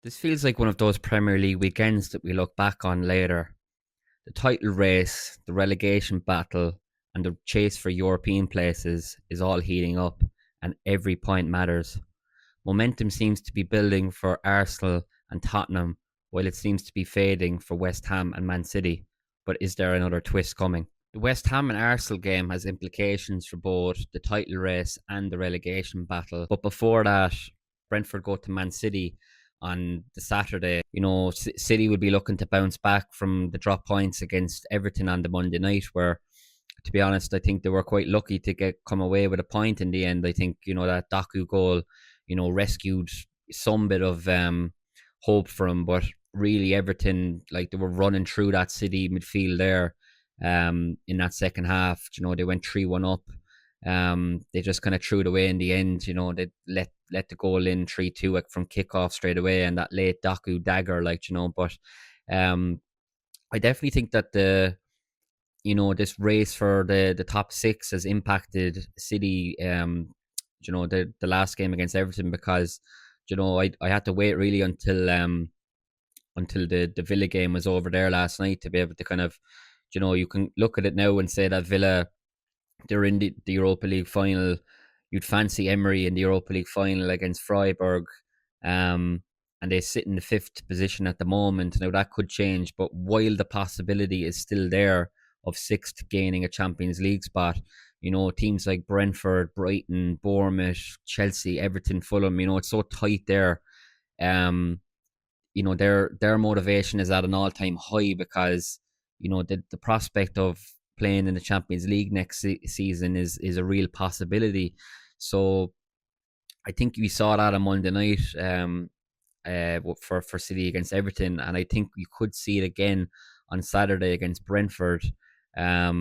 This feels like one of those Premier League weekends that we look back on later. The title race, the relegation battle, and the chase for European places is all heating up, and every point matters. Momentum seems to be building for Arsenal and Tottenham, while it seems to be fading for West Ham and Man City. But is there another twist coming? The West Ham and Arsenal game has implications for both the title race and the relegation battle. But before that, Brentford go to Man City on the Saturday. City would be looking to bounce back from the drop points against Everton on the Monday night, where, to be honest, I think they were quite lucky to come away with a point in the end. I think that Doku goal, rescued some bit of hope for him, but really Everton, like, they were running through that City midfield there in that second half. They went 3-1 up. They just kind of threw it away in the end. They let the goal in 3-2 from kickoff straight away, and that late Doku dagger, But I definitely think that this race for the top six has impacted City. The last game against Everton, because I had to wait really until the Villa game was over there last night to be able to kind of, you can look at it now and say that Villa, they're in the Europa League final. You'd fancy Emery in the Europa League final against Freiburg, and they sit in the fifth position at the moment. Now that could change, but while the possibility is still there of sixth gaining a Champions League spot, teams like Brentford, Brighton, Bournemouth, Chelsea, Everton, Fulham, it's so tight there. Their motivation is at an all-time high, because the prospect of playing in the Champions League next season is a real possibility. So I think we saw that on Monday night for City against Everton, and I think we could see it again on Saturday against Brentford. I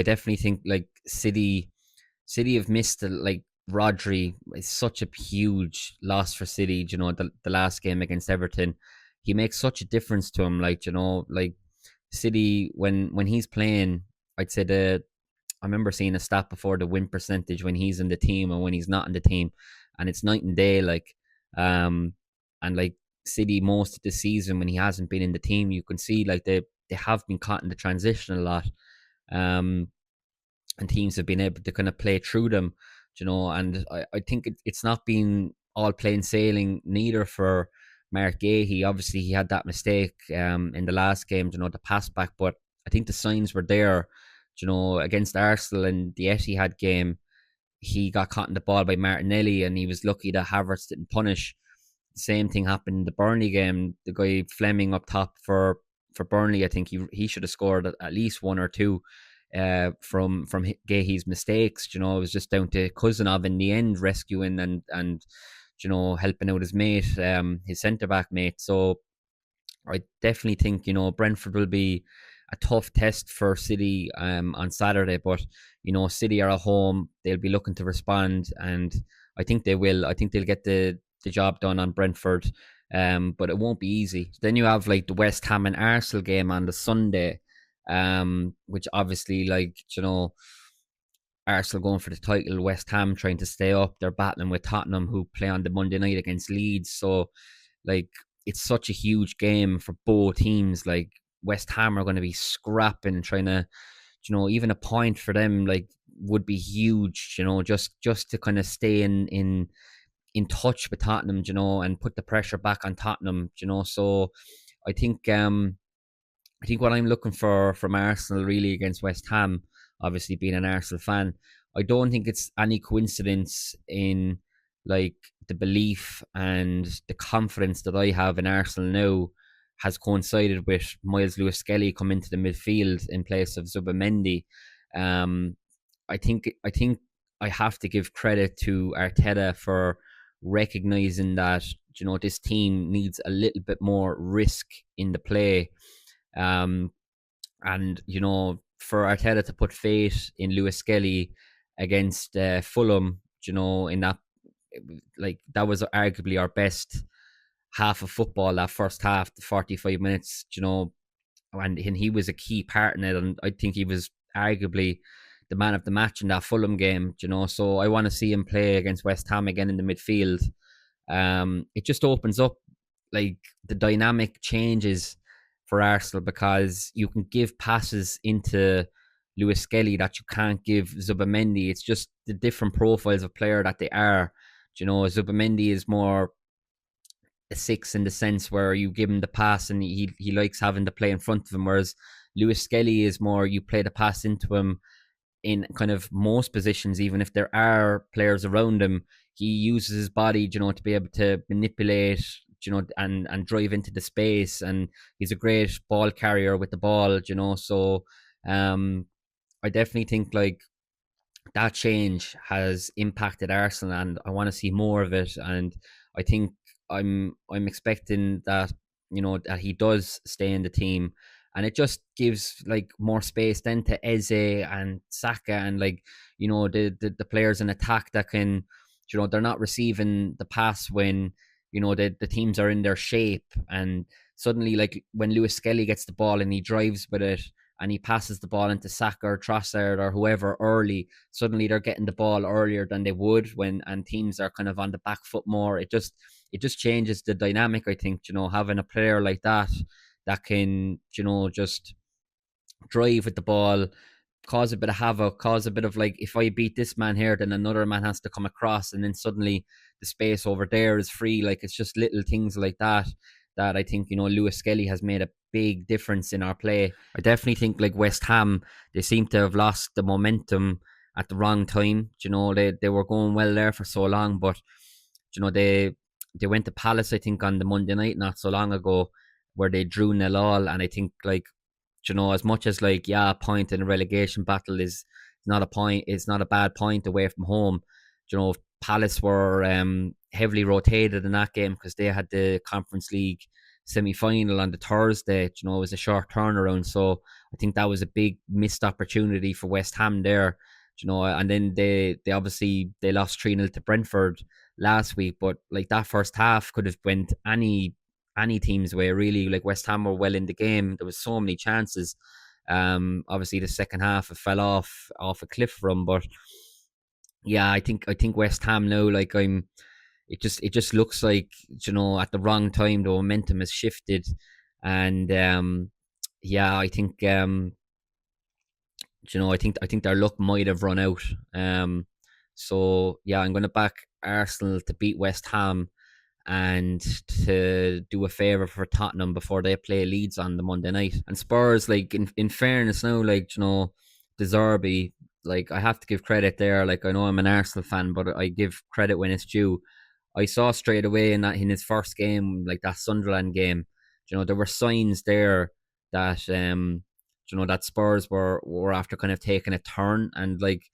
definitely think, like, City have missed Rodri is such a huge loss for City. The last game against Everton, he makes such a difference to him. City, when he's playing, I'd say I remember seeing a stat before, the win percentage when he's in the team and when he's not in the team, and it's night and day. And like City most of the season when he hasn't been in the team, you can see like they have been caught in the transition a lot, and teams have been able to kind of play through them. And I think it's not been all plain sailing neither for Mark Gahey. Obviously, he had that mistake in the last game, the pass back, but I think the signs were there. Against Arsenal in the Etihad game, he got caught in the ball by Martinelli, and he was lucky that Havertz didn't punish. The same thing happened in the Burnley game. The guy Fleming up top for Burnley, I think he should have scored at least one or two from Gahey's mistakes. It was just down to Cousinov in the end rescuing and helping out his mate, his centre back mate. So I definitely think Brentford will be a tough test for City on Saturday, but City are at home. They'll be looking to respond, and I think they will. I think they'll get the job done on Brentford, but it won't be easy. Then you have like the West Ham and Arsenal game on the Sunday, which obviously, Arsenal going for the title, West Ham trying to stay up. They're battling with Tottenham, who play on the Monday night against Leeds. So like it's such a huge game for both teams. Like West Ham are going to be scrapping, trying to, even a point for them like would be huge. Just to kind of stay in touch with Tottenham, and put the pressure back on Tottenham. So I think what I'm looking for from Arsenal really against West Ham, obviously being an Arsenal fan, I don't think it's any coincidence in like the belief and the confidence that I have in Arsenal now has coincided with Miles Lewis-Skelly coming into the midfield in place of Zubimendi. I think I have to give credit to Arteta for recognizing that this team needs a little bit more risk in the play, and for Arteta to put faith in Lewis-Skelly against Fulham, in that, like, that was arguably our best half of football, that first half, the 45 minutes, and he was a key part in it, and I think he was arguably the man of the match in that Fulham game, so I want to see him play against West Ham again in the midfield. It just opens up like the dynamic changes for Arsenal because you can give passes into Lewis Skelly that you can't give Zubamendi. It's just the different profiles of player that they are. Zubamendi is more a six in the sense where you give him the pass and he likes having the play in front of him, whereas Lewis Skelly is more you play the pass into him in kind of most positions, even if there are players around him, he uses his body, to be able to manipulate, and drive into the space. And he's a great ball carrier with the ball, So um, I definitely think like that change has impacted Arsenal, and I want to see more of it. And I think I'm expecting that that he does stay in the team, and it just gives like more space then to Eze and Saka and like the players in attack that can they're not receiving the pass when the teams are in their shape, and suddenly like when Lewis Skelly gets the ball and he drives with it and he passes the ball into Saka or Trossard or whoever early, suddenly they're getting the ball earlier than they would when, and teams are kind of on the back foot more. It just changes the dynamic. I think having a player like that can just drive with the ball, cause a bit of havoc, cause a bit of like, if I beat this man here, then another man has to come across, and then suddenly the space over there is free. Like it's just little things like that I think Lewis Skelly has made a big difference in our play. I definitely think like West Ham, they seem to have lost the momentum at the wrong time. They were going well there for so long, but they went to Palace, I think, on the Monday night not so long ago, where they drew 0-0, and I think like as much as like a point in a relegation battle is not a point, it's not a bad point away from home. Palace were heavily rotated in that game because they had the Conference League semi-final on the Thursday. It was a short turnaround, so I think that was a big missed opportunity for West Ham there. And then they obviously they lost 3-0 to Brentford last week, but like that first half could have went any team's way really. Like West Ham were well in the game. There was so many chances. Obviously the second half it fell off a cliff for them, but yeah, I think West Ham now, like it just looks like at the wrong time the momentum has shifted, and yeah, I think their luck might have run out. So yeah, I'm going to back Arsenal to beat West Ham and to do a favour for Tottenham before they play Leeds on the Monday night. And Spurs, like in fairness now, like De Zerbi, like I have to give credit there. Like I know I'm an Arsenal fan, but I give credit when it's due. I saw straight away in his first game, like that Sunderland game, there were signs there that that Spurs were after kind of taking a turn, and like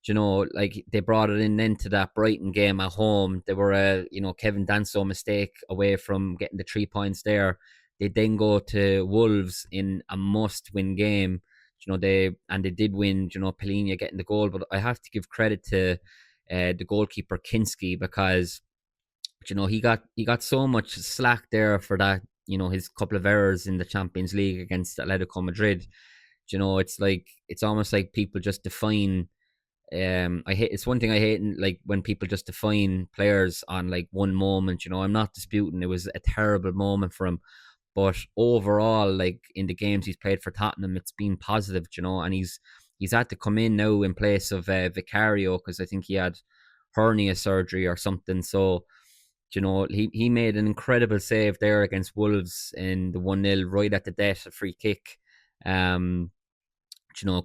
like they brought it in then to that Brighton game at home. They were a Kevin Danso mistake away from getting the 3 points there. They then go to Wolves in a must-win game. They did win. Pellegrini getting the goal, but I have to give credit to the goalkeeper Kinski, because he got so much slack there for that. His couple of errors in the Champions League against Atletico Madrid. It's like it's almost like people just define I hate it's one thing I hate like when people just define players on like one moment. I'm not disputing it was a terrible moment for him, but overall, like in the games he's played for Tottenham, it's been positive. And he's had to come in now in place of Vicario, because I think he had hernia surgery or something. So he made an incredible save there against Wolves in the 1-0 right at the death, a free kick. um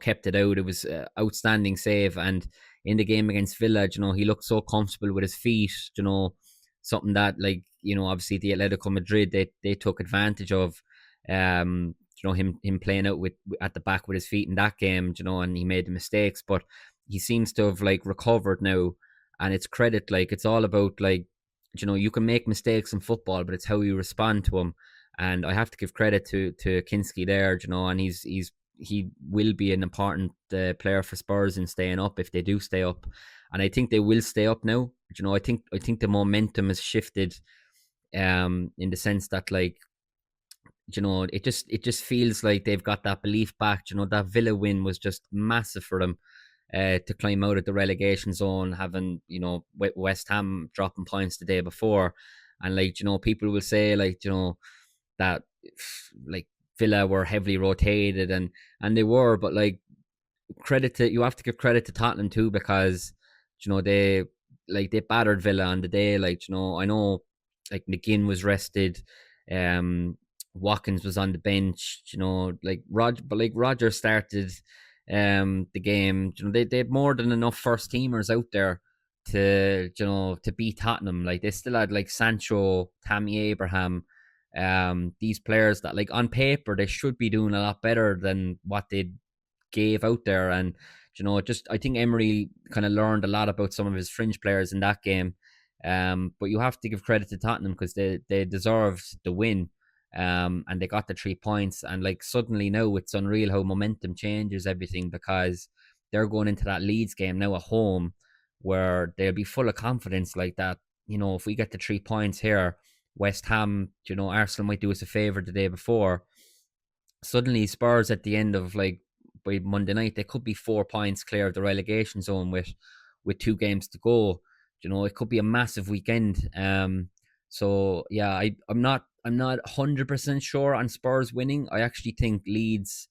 Kept it out. It was an outstanding save. And in the game against Villa, he looked so comfortable with his feet, something that, like, obviously the Atletico Madrid, they took advantage of, him playing out with at the back with his feet in that game, and he made the mistakes. But he seems to have like recovered now, and it's credit, like it's all about like, you can make mistakes in football, but it's how you respond to them. And I have to give credit to Kinski there, and he will be an important player for Spurs in staying up if they do stay up, and I think they will stay up now. I think the momentum has shifted, in the sense that, like, it just feels like they've got that belief back. That Villa win was just massive for them, to climb out of the relegation zone, having West Ham dropping points the day before. And like, people will say like, that like Villa were heavily rotated, and they were, but like, credit to you have to give credit to Tottenham too, because they, like, they battered Villa on the day. Like, I know like McGinn was rested, um Watkins was on the bench, like Roger started the game. They had more than enough first teamers out there to beat Tottenham. Like, they still had like Sancho, Tammy Abraham, these players that, like, on paper they should be doing a lot better than what they gave out there. And just, I think Emery kind of learned a lot about some of his fringe players in that game. But you have to give credit to Tottenham because they deserved the win. And they got the 3 points, and like, suddenly now it's unreal how momentum changes everything, because they're going into that Leeds game now at home, where they'll be full of confidence like that. If we get the 3 points here, West Ham, Arsenal might do us a favor the day before. Suddenly Spurs at the end of, like, by Monday night, they could be 4 points clear of the relegation zone with 2 games to go. It could be a massive weekend. So yeah, I'm not 100% sure on Spurs winning. I think Leeds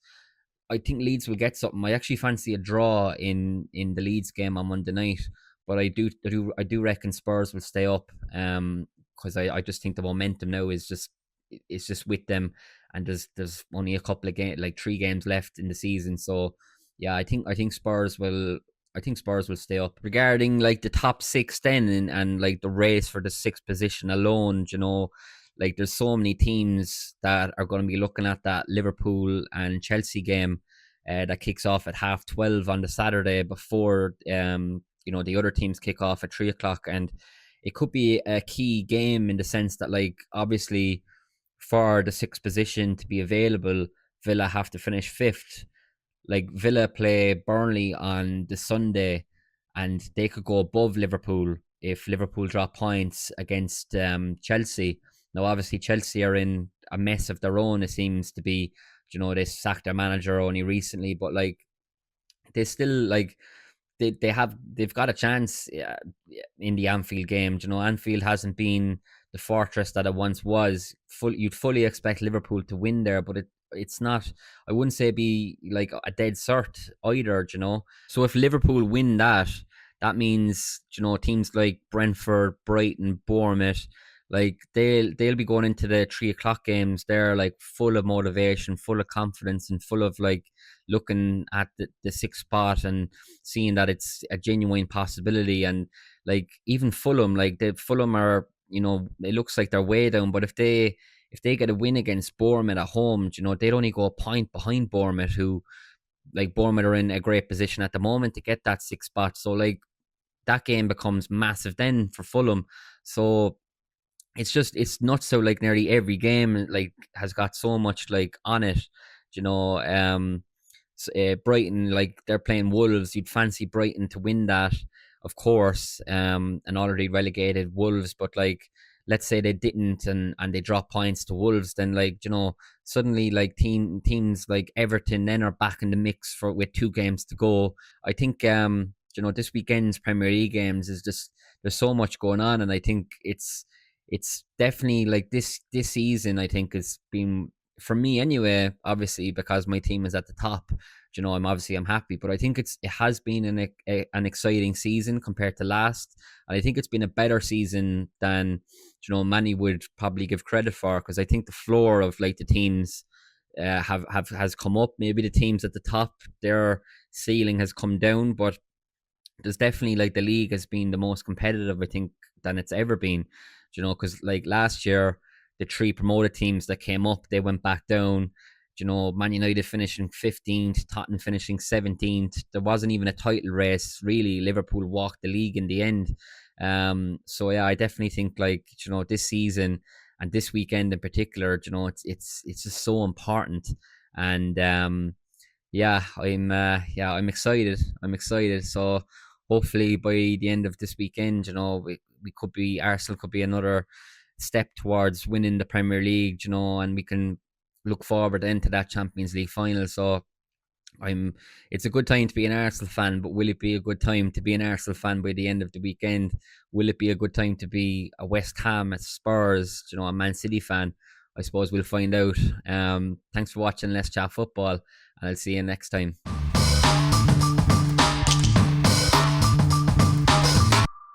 will get something. I actually fancy a draw in the Leeds game on Monday night, but I do reckon Spurs will stay up. Because I just think the momentum now is just, it's just with them, and there's only a couple of games, like 3 games left in the season. So yeah, I think Spurs will stay up. Regarding like the top six, then, and like the race for the sixth position alone, like, there's so many teams that are going to be looking at that Liverpool and Chelsea game that kicks off at 12:30 on the Saturday before the other teams kick off at 3 o'clock. And it could be a key game in the sense that, like, obviously, for the sixth position to be available, Villa have to finish fifth. Like, Villa play Burnley on the Sunday, and they could go above Liverpool if Liverpool drop points against Chelsea. Now, obviously, Chelsea are in a mess of their own. It seems to be, they sacked their manager only recently, but like, they still, like, they've got a chance, in the Anfield game. Anfield hasn't been the fortress that it once was. You'd fully expect Liverpool to win there, but it's not. I wouldn't say be like a dead cert either. So if Liverpool win that, that means, teams like Brentford, Brighton, Bournemouth, like, they'll be going into the 3 o'clock games. They're like full of motivation, full of confidence, and full of, like, looking at the sixth spot and seeing that it's a genuine possibility. And like, even Fulham, like, the Fulham are, it looks like they're way down, but if they get a win against Bournemouth at home, they'd only go a point behind Bournemouth, who, like, Bournemouth are in a great position at the moment to get that sixth spot. So like, that game becomes massive then for Fulham. So it's not so, like, nearly every game, like, has got so much, like, on it. you know um Brighton, like, they're playing Wolves. You'd fancy Brighton to win that, of course, and already relegated Wolves. But like, let's say they didn't, and they drop points to Wolves, then, like, suddenly, like, teams like Everton then are back in the mix for with 2 games to go. I think this weekend's Premier League games is just, there's so much going on, and I think it's definitely, like, this season, I think, has been, for me anyway, obviously, because my team is at the top. I'm happy, but I think it has been an exciting season compared to last, and I think it's been a better season than many would probably give credit for, because I think the floor of, like, the teams have has come up. Maybe the teams at the top, their ceiling has come down, but there's definitely, like, the league has been the most competitive, I think, than it's ever been. Because, like, last year, the 3 promoted teams that came up, they went back down. Man United finishing 15th, Tottenham finishing 17th. There wasn't even a title race, really. Liverpool walked the league in the end. So yeah, I definitely think, like, this season and this weekend in particular, it's just so important. And I'm excited. I'm excited. So hopefully by the end of this weekend, we could be Arsenal could be another step towards winning the Premier League, and we can look forward then to that Champions League final. So I'm. It's a good time to be an Arsenal fan, but will it be a good time to be an Arsenal fan by the end of the weekend? Will it be a good time to be a West Ham, a Spurs, a Man City fan? I suppose we'll find out. Thanks for watching Let's Chat Football, and I'll see you next time.